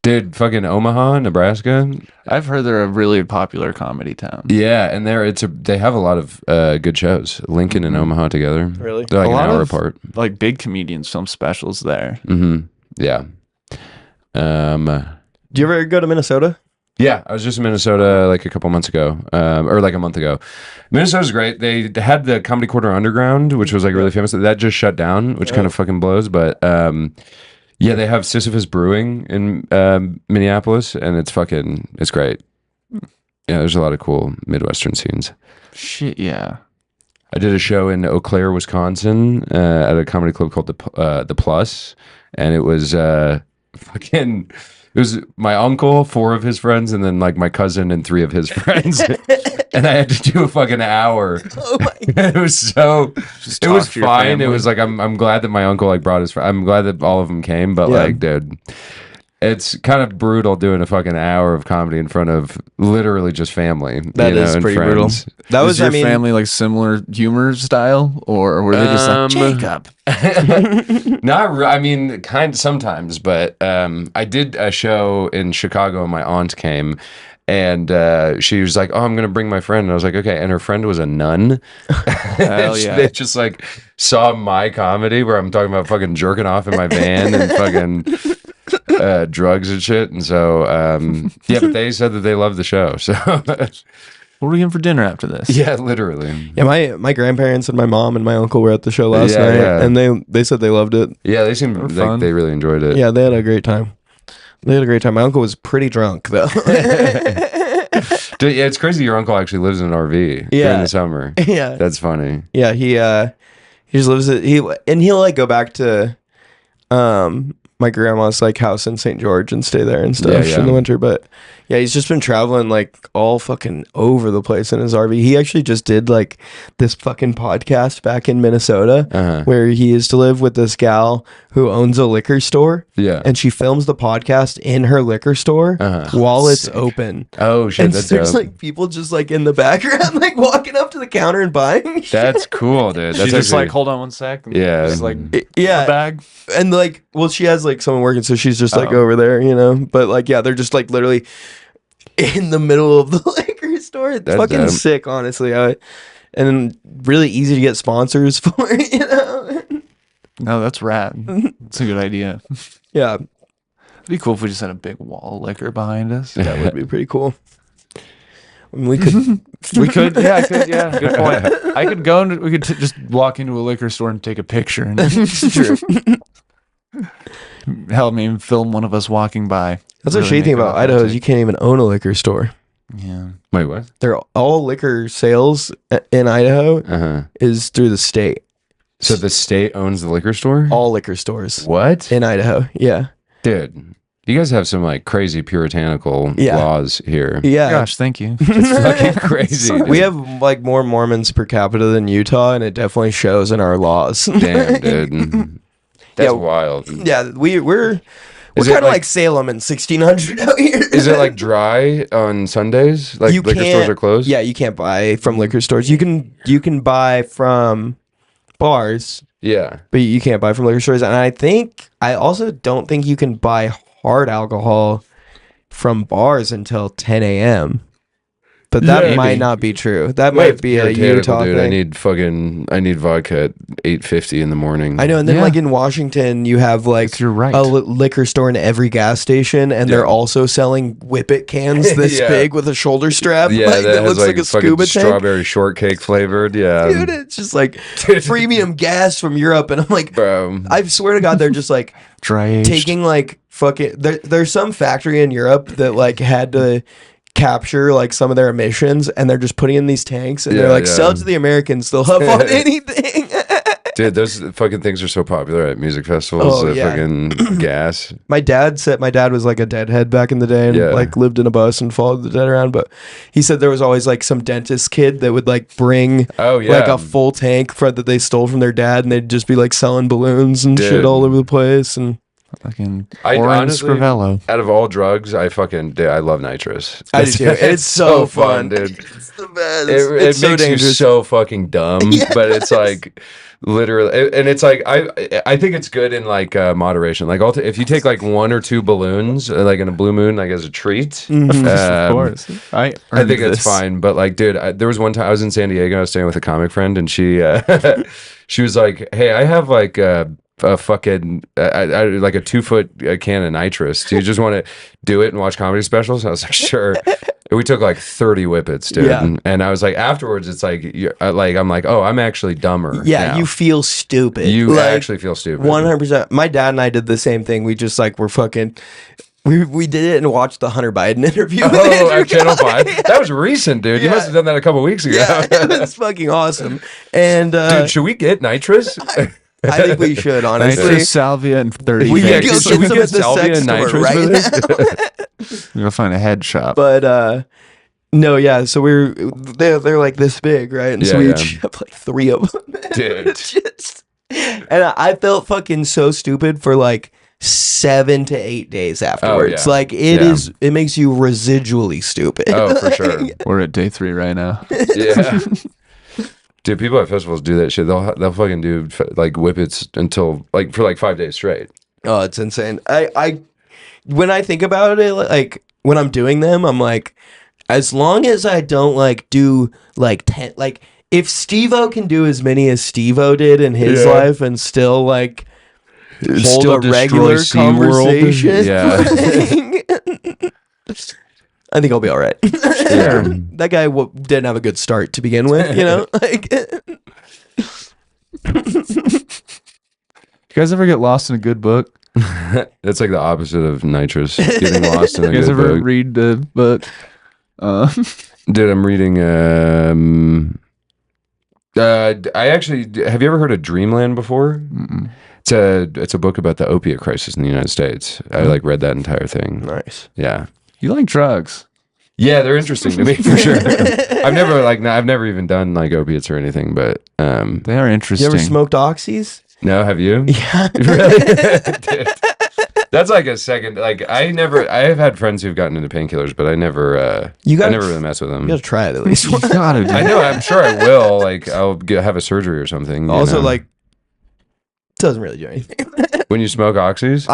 Dude, fucking Omaha, Nebraska. I've heard they're a really popular comedy town. Yeah, and they have a lot of good shows. Lincoln and Omaha together. Really? They're like A an lot hour of, apart. Like big comedians film specials there. Mm-hmm. Yeah. Do you ever go to Minnesota? Yeah, I was just in Minnesota like a couple months ago, or like a month ago. Minnesota's great. They had the Comedy Quarter Underground, which was like really famous. That just shut down, which kind of fucking blows. But yeah, they have Sisyphus Brewing in Minneapolis, and it's great. Yeah, there's a lot of cool Midwestern scenes. Shit, yeah. I did a show in Eau Claire, Wisconsin, at a comedy club called the Plus, and it was fucking. It was my uncle, 4 of his friends, and then like my cousin and 3 of his friends. And I had to do a fucking hour. Oh my God. It was so. Just It talk was to your fine. It family. was like I'm glad that my uncle like brought his. I'm glad that all of them came, but Yeah. like, dude, it's kind of brutal doing a fucking hour of comedy in front of literally just family. That is and pretty friends. brutal. That was, your family like similar humor style, or were they just like Jacob? I mean, kind of sometimes, but I did a show in Chicago and my aunt came and she was like, "Oh, I'm going to bring my friend." And I was like, "Okay." And her friend was a nun. Hell yeah. They just like saw my comedy where I'm talking about fucking jerking off in my van and fucking drugs and shit. And so, yeah, but they said that they loved the show. So, What are we getting for dinner after this? yeah, literally. Yeah, my grandparents and my mom and my uncle were at the show last Yeah, night, yeah. and they said they loved it. Yeah, they seemed Or like fun. they really enjoyed it. Yeah, they had a great time. They had a great time. My uncle was pretty drunk though. Dude, yeah, it's crazy your uncle actually lives in an RV Yeah. during the summer. Yeah, That's funny. yeah. He just lives at he'll like go back to my grandma's like house in St. George and stay there and stuff Yeah, yeah. in the winter. But yeah, he's just been traveling like all fucking over the place in his RV. He actually just did like this fucking podcast back in Minnesota Uh-huh. where he used to live with this gal who owns a liquor store. Yeah. And she films the podcast in her liquor store Uh-huh. while it's Sick. open. Oh shit, And that's there's dope. like people just like in the background, like walking up to the counter and buying shit. That's cool, dude. That's She's just actually- like, hold on one sec. And Yeah. just like Yeah. a bag. And like, well, she has like someone working, so she's just like Oh. over there, you know. But like, yeah, they're just like literally in the middle of the liquor store. It's That's fucking dope. sick, honestly. And really easy to get sponsors for, you know. No, that's rad. It's a good idea. It'd Yeah, be cool if we just had a big wall of liquor behind us. that would be pretty cool. I mean, we could. We could, yeah, I could, yeah. Good point. I could go and we could just walk into a liquor store and take a picture and True. help me film one of us walking by. That's the Really shitty make thing it about Idaho is authentic. you can't even own a liquor store. Yeah. Wait, what? They're all liquor sales in Idaho Uh-huh. is through the state. So the state owns the liquor store? All liquor stores What? in Idaho. Yeah. Dude, you guys have some like crazy puritanical Yeah. laws here. Yeah. Gosh, thank you. It's fucking crazy. dude. We have like more Mormons per capita than Utah, and it definitely shows in our laws. Damn, dude. That's Yeah. wild. Yeah, we're Is it kind of like- like Salem in 1600 out here. Is it like dry on Sundays? Like You liquor can't- stores are closed? Yeah, you can't buy from liquor stores. You can buy from bars, Yeah. but you can't buy from liquor stores. And I also don't think you can buy hard alcohol from bars until 10 a.m. But that Yeah. might Maybe. not be true. That might be a Puritanical, Utah dude. thing. I need vodka at 8:50 in the morning. I know, and then Yeah. like in Washington, you have like You're right. a liquor store in every gas station, and Yeah. they're also selling Whippet cans this Yeah. big with a shoulder strap. Yeah, like, that has looks like a fucking scuba tank. strawberry shortcake flavored. Yeah. Dude, it's just like premium gas from Europe, and I'm like, Bro. I swear to God, they're just like Dry aged. taking like fucking. There's some factory in Europe that like had to capture like some of their emissions, and they're just putting in these tanks, and they're Yeah, like, yeah. sell it to the Americans, they'll have on anything. Dude, those fucking things are so popular at music festivals. Oh, The yeah. fucking gas. My dad was like a deadhead back in the day and Yeah. like lived in a bus and followed the dead around. But he said there was always like some dentist kid that would like bring Oh yeah. like a full tank that they stole from their dad, and they'd just be like selling balloons and shit Dude. all over the place. And Fucking I orange honestly, Scrivello. out of all drugs, I love nitrous. I do too. It's so fun, dude. It's the best. It It's so makes you dangerous. so fucking dumb, but it's like literally, and it's like I think it's good in like moderation. Like if you take like 1 or 2 balloons, like in a blue moon, like as a treat, Of course. I think it's fine. But like, dude, there was one time I was in San Diego. I was staying with a comic friend, and she she was like, "Hey, I have like a fucking like a 2-foot can of nitrous. Do you just want to do it and watch comedy specials?" I was like, "Sure." We took like 30 whippets, dude. Yeah. And I was like, afterwards, it's like, I'm like, oh, I'm actually dumber. Yeah, now. you feel stupid. You Like, actually feel stupid. 100%. My dad and I did the same thing. We just like were fucking. We did it and watched the Hunter Biden interview. with Oh, Andrew at Channel Collins. 5? That was recent, dude. You Yeah. must have done that a couple weeks ago. Yeah, it was fucking awesome. And Dude, should we get nitrous? I think we should, honestly. Nitrous, salvia, and 30 We Yeah, can go days. get should we some get at the salvia sex and store nitrous right for now. Go find a head shop. But no, yeah. So they're like this big, right? And so Yeah, we yeah. each have like 3 of them. Dude. And I felt fucking so stupid for like 7 to 8 days afterwards. yeah. Like Yeah. it makes you residually stupid. Oh, for sure. We're at day 3 right now. Yeah. Dude, people at festivals do that shit. They'll fucking do like whippets until like for like 5 days straight. Oh, it's insane. I when I think about it, like when I'm doing them, I'm like, as long as I don't like do like 10, like if Steve-O can do as many as Steve-O did in his Yeah. life and still like hold Still a destroy regular SeaWorld. conversation, Yeah. I think I'll be all right. Yeah. That guy didn't have a good start to begin with, you know. Like, You guys ever get lost in a good book? That's like the opposite of nitrous. Getting lost in a You guys good ever book. read the book? Dude, I'm reading. I actually have you ever heard of Dreamland before? Mm-mm. It's a book about the opiate crisis in the United States. I like read that entire thing. nice. Yeah, You like drugs? yeah, they're interesting to me for sure. I've never even done like opiates or anything, but They are You interesting. ever smoked oxys? no, have you? Yeah. Really? Dude. That's like a second. Like I have had friends who've gotten into painkillers, but I never really mess with them. You gotta try it at least. You gotta do I know. I'm sure I will. Like I'll have a surgery or something. you Also, know? like, doesn't really do anything. when you smoke oxys,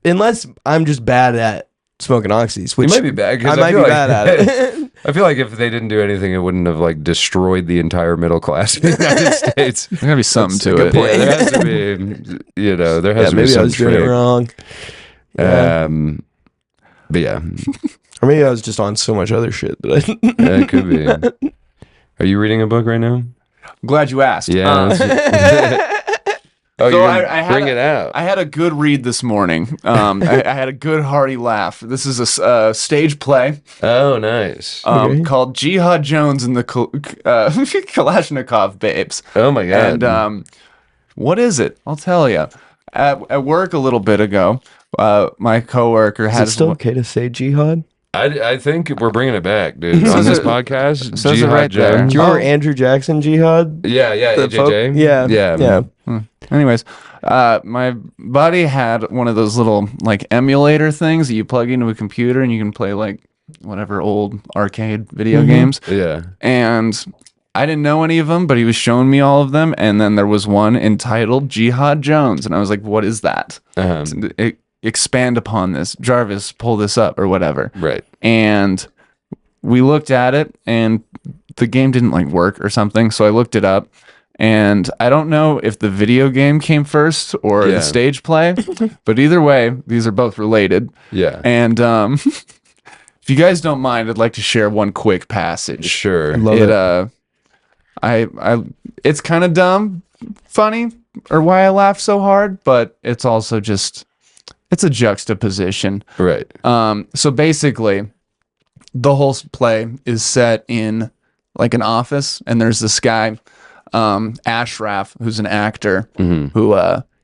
Unless I'm just bad at smoking oxys, which you might be bad. 'Cause I might feel be like- bad at it. I feel like if they didn't do anything, it wouldn't have like destroyed the entire middle class of the United States. There's gotta be something That's a to good it. point. Yeah, there has to be, there has Yeah, to be maybe I some was doing it trick. wrong. Yeah. But yeah, Or maybe I was just on so much other shit that yeah, it could be. Are you reading a book right now? I'm glad you asked. Yeah. Oh, So you're I gonna had bring it out. I had a good read this morning. I had a good hearty laugh. This is a stage play Oh, nice. Okay. called Jihad Jones and the Kalashnikov Babes. Oh my god. And what is it? I'll tell you. At work a little bit ago, my coworker Is had it still okay to say jihad? I think we're bringing it back, dude. On this podcast, says it Jihad right there. Jones. Do you remember Andrew Jackson jihad? Yeah, The folk- AJJ. Yeah. yeah. Anyways, my buddy had one of those little like emulator things that you plug into a computer and you can play like whatever old arcade video games. Yeah. And I didn't know any of them, but he was showing me all of them. And then there was one entitled Jihad Jones. And I was like, what is that? Expand upon this. Jarvis, pull this up or whatever. Right. And we looked at it and the game didn't like work or something. So I looked it up. And I don't know if the video game came first or Yeah. the stage play, but either way, these are both related. Yeah. And if you guys don't mind, I'd like to share one quick passage. Sure. Love it. It's kind of dumb, funny, or why I laugh so hard, but it's also just it's a juxtaposition. Right. So basically, the whole play is set in like an office, and there's this guy, Ashraf, who's an actor, who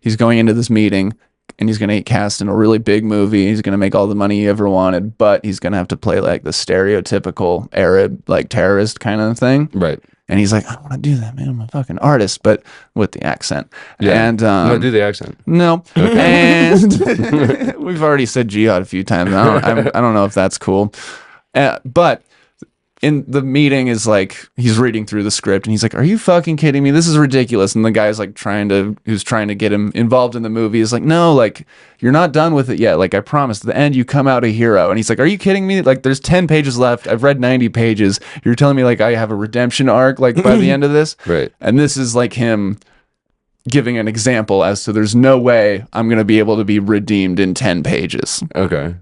he's going into this meeting, and he's going to get cast in a really big movie. He's going to make all the money he ever wanted, but he's going to have to play like the stereotypical Arab, like terrorist kind of thing. Right. And he's like, I don't want to do that, man. I'm a fucking artist, but with the accent. Yeah. And No, do the accent. no. And we've already said jihad a few times. I don't know if that's cool. But in the meeting is like, he's reading through the script and he's like, are you fucking kidding me? This is ridiculous. And the guy's like who's trying to get him involved in the movie is like, no, like, you're not done with it yet. Like, I promise, at the end you come out a hero. And he's like, are you kidding me? Like, there's 10 pages left. I've read 90 pages. You're telling me like I have a redemption arc like by the end of this? Right. And this is like him giving an example as to there's no way I'm going to be able to be redeemed in 10 pages. Okay.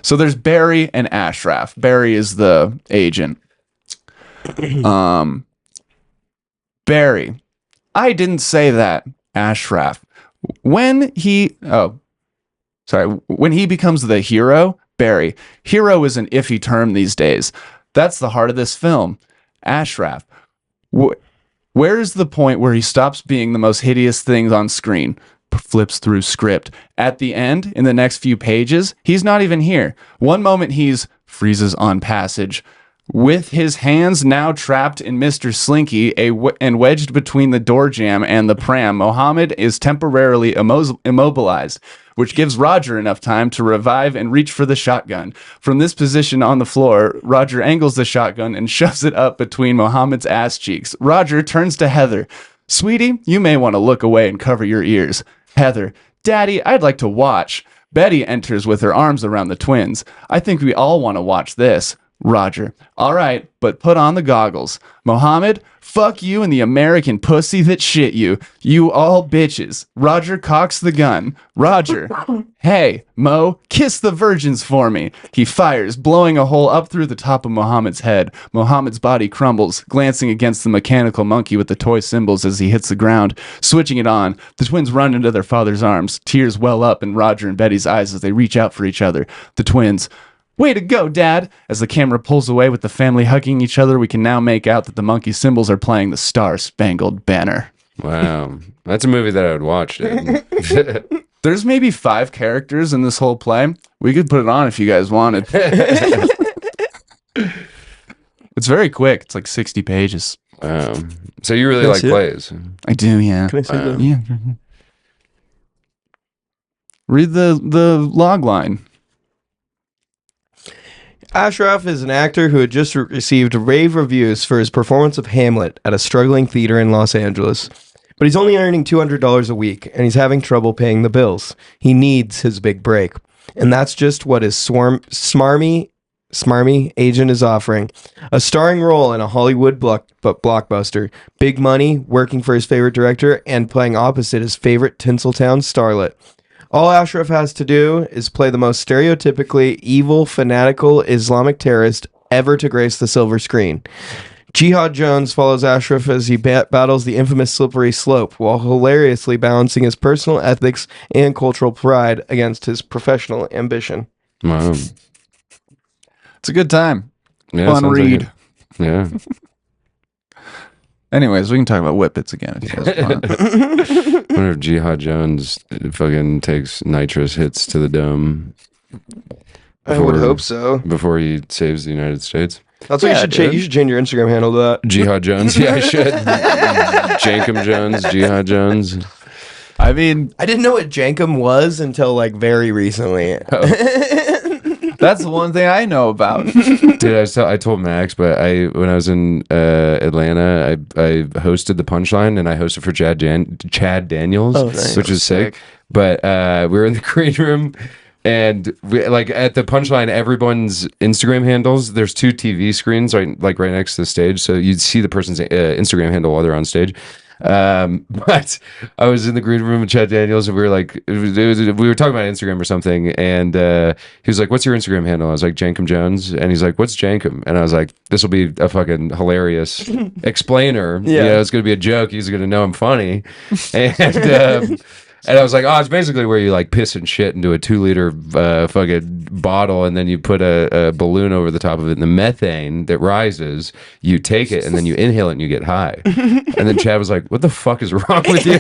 So there's Barry and Ashraf. Barry is the agent. Barry, I didn't say that. Ashraf, when he becomes the hero, Barry, hero is an iffy term these days. That's the heart of this film. Ashraf, where's the point where he stops being the most hideous thing on screen? Flips through script. At the end, in the next few pages, he's not even here. One moment he's freezes on passage. With his hands now trapped in Mr. Slinky and wedged between the door jamb and the pram, Mohammed is temporarily immobilized, which gives Roger enough time to revive and reach for the shotgun. From this position on the floor, Roger angles the shotgun and shoves it up between Mohammed's ass cheeks. Roger turns to Heather. Sweetie, you may want to look away and cover your ears. Heather, Daddy, I'd like to watch. Betty enters with her arms around the twins. I think we all want to watch this. Roger, all right, but put on the goggles. Mohammed, fuck you and the American pussy that shit you. You all bitches. Roger cocks the gun. Roger, hey, Mo, kiss the virgins for me. He fires, blowing a hole up through the top of Mohammed's head. Mohammed's body crumbles, glancing against the mechanical monkey with the toy cymbals as he hits the ground. Switching it on, the twins run into their father's arms. Tears well up in Roger and Betty's eyes as they reach out for each other. The twins, way to go, Dad! As the camera pulls away with the family hugging each other, we can now make out that the monkey symbols are playing the Star-Spangled Banner. Wow. That's a movie that I would watch, dude. There's maybe 5 characters in this whole play. We could put it on if you guys wanted. It's very quick. It's like 60 pages. Wow. So you really like plays? I do, yeah. Can I see that? Yeah. Read the log line. Ashraf is an actor who had just received rave reviews for his performance of Hamlet at a struggling theater in Los Angeles. But he's only earning $200 a week, and he's having trouble paying the bills. He needs his big break. And that's just what his smarmy agent is offering. A starring role in a Hollywood blockbuster. Big money, working for his favorite director, and playing opposite his favorite Tinseltown starlet. All Ashraf has to do is play the most stereotypically evil, fanatical Islamic terrorist ever to grace the silver screen. Jihad Jones follows Ashraf as he battles the infamous slippery slope while hilariously balancing his personal ethics and cultural pride against his professional ambition. Wow. It's a good time. Yeah, Fun read. Yeah. Anyways, we can talk about whippets again if you guys want. I wonder if Jihad Jones fucking takes nitrous hits to the dome. I would hope so. Before he saves the United States. That's what you should change. You should change your Instagram handle to that. Jihad Jones. Yeah, I should. Jankum Jones. Jihad Jones. I mean, I didn't know what Jankum was until like very recently. That's the one thing I know about. Dude, I told Max, but when I was in Atlanta, I hosted the Punchline, and I hosted for Chad Daniels, which is sick. But we were in the green room, and like at the Punchline, everyone's Instagram handles. There's 2 TV screens right next to the stage, so you'd see the person's Instagram handle while they're on stage. But I was in the green room with Chad Daniels, and we were talking about Instagram or something, and he was like, "What's your Instagram handle?" I was like, "Jankum Jones," and he's like, "What's Jankum?" And I was like, "This will be a fucking hilarious explainer. Yeah, it's gonna be a joke. He's gonna know I'm funny." And I was like, "Oh, it's basically where you like piss and shit into a 2-liter fucking bottle, and then you put a balloon over the top of it, and the methane that rises, you take it, and then you inhale it, and you get high." And then Chad was like, "What the fuck is wrong with you?"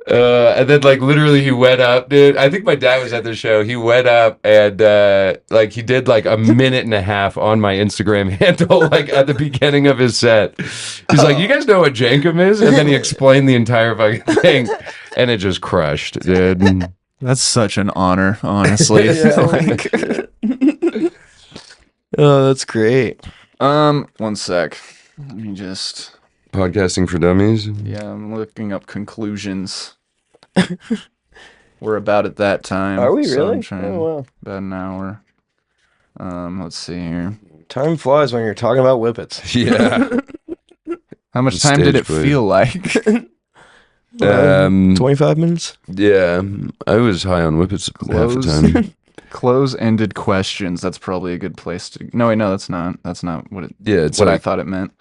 And then like literally he went up, dude. I think my dad was at the show. He went up and like he did like a minute and a half on my Instagram handle, like at the beginning of his set. He's like, "You guys know what Jankum is?" And then he explained the entire fucking thing, and it just crushed, dude. That's such an honor, honestly. Like, oh, that's great. one sec. Let me just. Podcasting for dummies. Yeah, I'm looking up conclusions. We're about at that time. Are we so really? I'm trying, Oh, wow. About an hour. Let's see here. Time flies when you're talking about whippets. Yeah. How much time did it Stage play. feel like? 25 minutes? Yeah. I was high on whippets half the time. Close-ended questions. That's probably a good place to. No, wait, no, that's not. That's not what it. Yeah, it's what I like, thought it meant.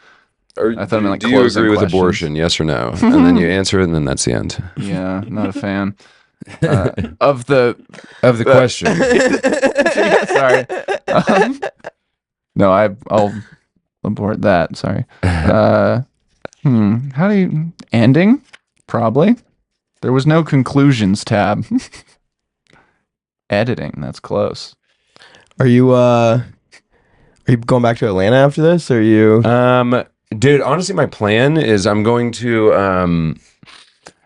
I thought it meant like do you closing agree with questions. abortion? Yes or no? And then you answer it, and then that's the end Yeah, not a fan of the question. Yeah, sorry. No, I'll abort that. Sorry. How do you ending? Probably. There was no conclusions tab. Editing. That's close. Are you going back to Atlanta after this? Or are you Dude, honestly, my plan is I'm going to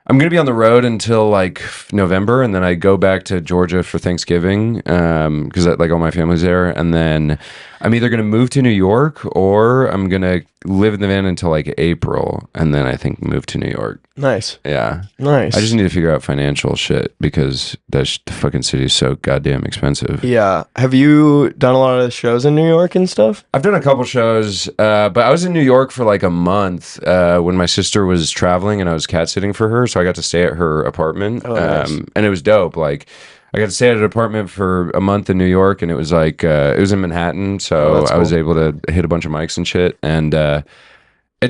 be on the road until like November, and then I go back to Georgia for Thanksgiving because like all my family's there, and then I'm either going to move to New York or I'm going to live in the van until like April, and then I think move to New York. Nice. Yeah. Nice. I just need to figure out financial shit because the fucking city is so goddamn expensive. Yeah. Have you done a lot of shows in New York and stuff? I've done a couple shows, but I was in New York for like a month when my sister was traveling and I was cat sitting for her. So I got to stay at her apartment. Oh, nice. And it was dope. Like I got to stay at an apartment for a month in New York, and it was like, it was in Manhattan. So that's I was cool. able to hit a bunch of mics and shit. And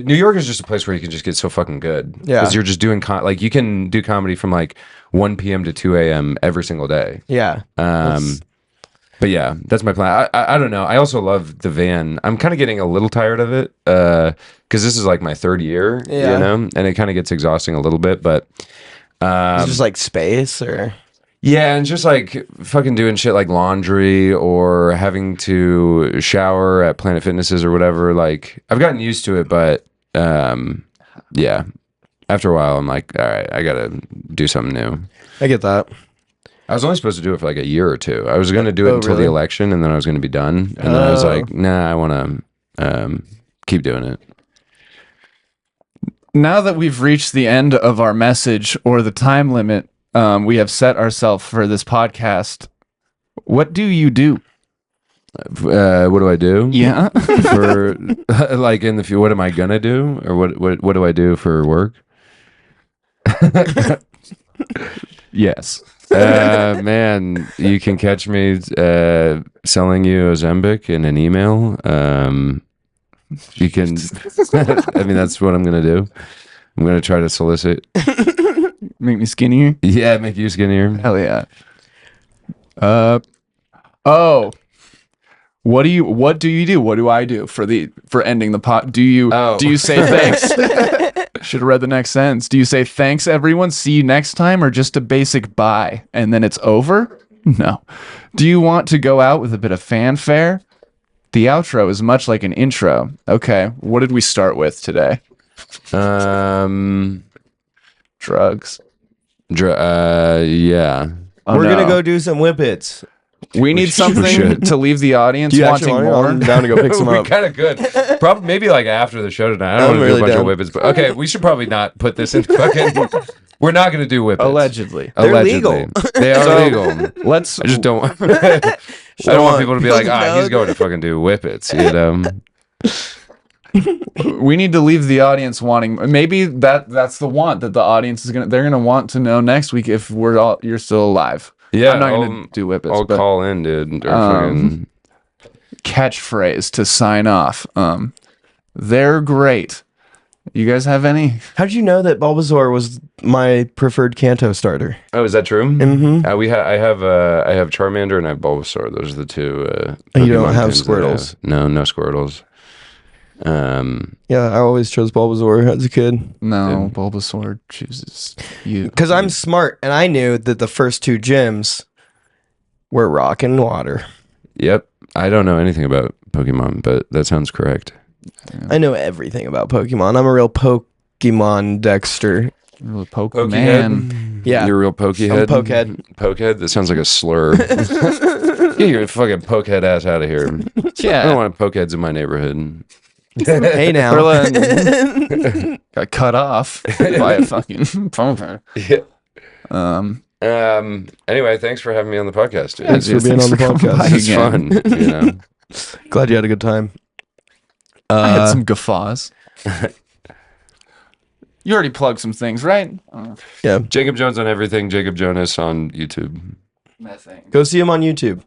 New York is just a place where you can just get so fucking good. Yeah. Because you're just doing, like you can do comedy from like 1 p.m. to 2 a.m. every single day. Yeah. But yeah, that's my plan. I don't know. I also love the van. I'm kind of getting a little tired of it because this is like my third year, Yeah. you know, and it kind of gets exhausting a little bit. But It's just like space or yeah, and just like fucking doing shit like laundry or having to shower at Planet Fitnesses or whatever. Like I've gotten used to it, but yeah, after a while, I'm like, all right, I gotta do something new. I get that. I was only supposed to do it for like a year or two. I was going to do it until really? the election, and then I was going to be done. And then I was like, nah, I want to keep doing it. Now that we've reached the end of our message or the time limit we have set ourselves for this podcast, what do you do? What do I do? Yeah. For like in the future, what am I gonna do, or what do I do for work? Yes. Man, you can catch me selling you Ozempic in an email. You can. I mean, that's what I'm gonna do. I'm gonna try to solicit. Make me skinnier? Yeah, make you skinnier. Hell yeah. Oh. What do you do? What do I do for ending the pot? Do you say thanks? Should have read the next sentence. Do you say thanks everyone? See you next time, or just a basic bye and then it's over? No. Do you want to go out with a bit of fanfare? The outro is much like an intro. Okay, what did we start with today? Drugs. Yeah. Oh, We're no. gonna go do some whippets. We need something should. to leave the audience Do you wanting actually want it? more. I'm down to go pick some We up. kind of good. Probably maybe like after the show tonight. I don't I'm want to do really a bunch down. of whippets, but okay, we should probably not put this in fucking. We're not going to do whippets. Allegedly. They're Allegedly. legal. They are So, legal. Let's. I just don't. I don't want people to be like, he's going to fucking do whippets. You know. We need to leave the audience wanting. Maybe that's the want that the audience is gonna. They're gonna want to know next week if you're still alive. Yeah, I'm not gonna do whippets. I'll but call in, dude. Or fucking. catchphrase to sign off. They're great. You guys have any? How did you know that Bulbasaur was my preferred Kanto starter? Oh, is that true? Mm-hmm. I have Charmander and I have Bulbasaur. Those are the two. You don't have Pokemon pins that I Squirtles? have. No Squirtles. Yeah, I always chose Bulbasaur as a kid. No, Bulbasaur chooses you. Because I'm smart, and I knew that the first two gyms were rock and water. Yep. I don't know anything about Pokemon, but that sounds correct. I know everything about Pokemon. I'm a real Pokemon Dexter. Real Pokemon. Yeah. You're a real Pokehead? I'm Pokehead. Pokehead? That sounds like a slur. Get your fucking Pokehead ass out of here. Yeah. I don't want Pokeheads in my neighborhood. Hey now. Got cut off by a fucking Pokehead. Yeah. Anyway, thanks for having me on the podcast, dude. Thanks for being on the podcast. It's fun, you know. Glad you had a good time. I had some guffaws. You already plugged some things, right? Yeah. Jacob Jones on everything. Jacob Jonas on YouTube. Go see him on YouTube.